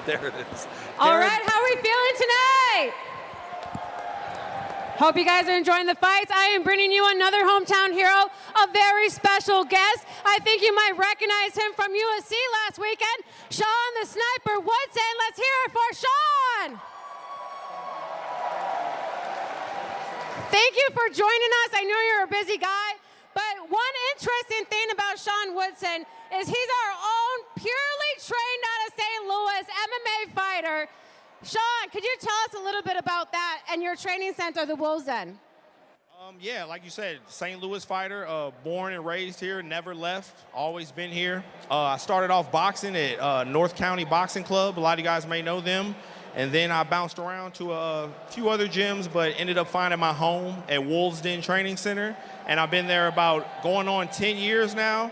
There it is. All right, how are we feeling tonight? Hope you guys are enjoying the fights. I am bringing you another hometown hero, a very special guest. I think you might recognize him from UFC last weekend, Sean the Sniper Woodson. Let's hear it for Sean. Thank you for joining us. I know you're a busy guy, but one interesting thing about Sean Woodson is he's our own purely trained out of St. Louis MMA fighter. Sean, could you tell us a little bit about that and your training center, the Woodson? Yeah, like you said, St. Louis fighter, born and raised here, never left, always been here. I started off boxing at North County Boxing Club. A lot of you guys may know them. And then I bounced around to a few other gyms, but ended up finding my home at Woodson Training Center. And I've been there about going on 10 years now.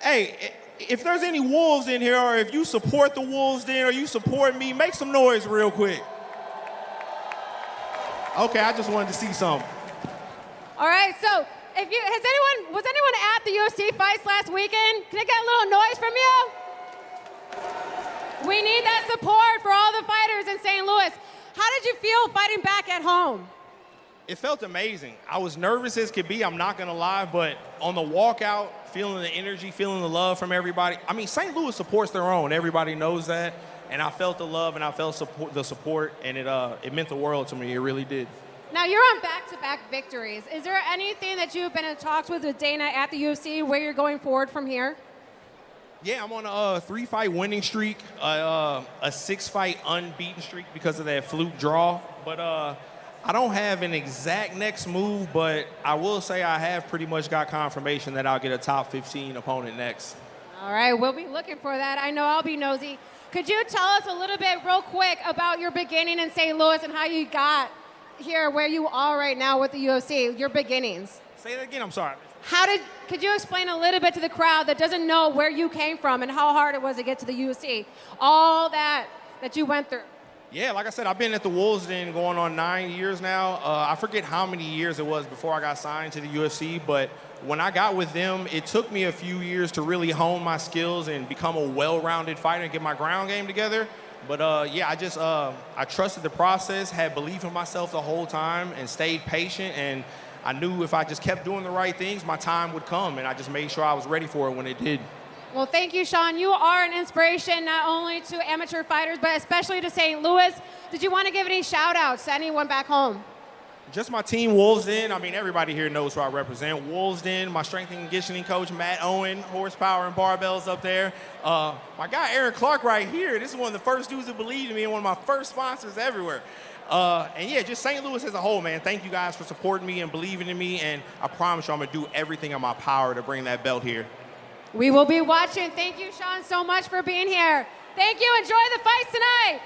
Hey, if there's any Wolves in here, or if you support the Wolves then, or you support me, make some noise real quick. Okay, I just wanted to see something. All right, so was anyone at the UFC fights last weekend? Can I get a little noise from you? We need that support for all the fighters in St. Louis. How did you feel fighting back at home? It felt amazing. I was nervous as could be, I'm not gonna lie, but on the walkout, feeling the energy, feeling the love from everybody. I mean, St. Louis supports their own, everybody knows that, and I felt the love and I felt the support, and it meant the world to me, it really did. Now, you're on back-to-back victories. Is there anything that you've been in talks with Dana at the UFC where you're going forward from here? Yeah, I'm on a 3-fight winning streak, a 6-fight unbeaten streak because of that fluke draw, but I don't have an exact next move, but I will say I have pretty much got confirmation that I'll get a top 15 opponent next. All right, we'll be looking for that. I know I'll be nosy. Could you tell us a little bit real quick about your beginning in St. Louis and how you got here where you are right now with the UFC, your beginnings? Say that again, I'm sorry. Could you explain a little bit to the crowd that doesn't know where you came from and how hard it was to get to the UFC? All that you went through. Yeah, like I said, I've been at the Woodson going on 9 years now. I forget how many years it was before I got signed to the UFC, but when I got with them, it took me a few years to really hone my skills and become a well-rounded fighter and get my ground game together. But yeah, I trusted the process, had belief in myself the whole time, and stayed patient. And I knew if I just kept doing the right things, my time would come. And I just made sure I was ready for it when it did. Well, thank you, Sean. You are an inspiration not only to amateur fighters, but especially to St. Louis. Did you want to give any shout-outs to anyone back home? Just my team, Woodson. I mean, everybody here knows who I represent. Woodson, my strength and conditioning coach, Matt Owen, horsepower and barbells up there. My guy, Aaron Clark, right here. This is one of the first dudes who believed in me and one of my first sponsors everywhere. And yeah, just St. Louis as a whole, man. Thank you guys for supporting me and believing in me. And I promise you I'm going to do everything in my power to bring that belt here. We will be watching. Thank you, Sean, so much for being here. Thank you. Enjoy the fights tonight.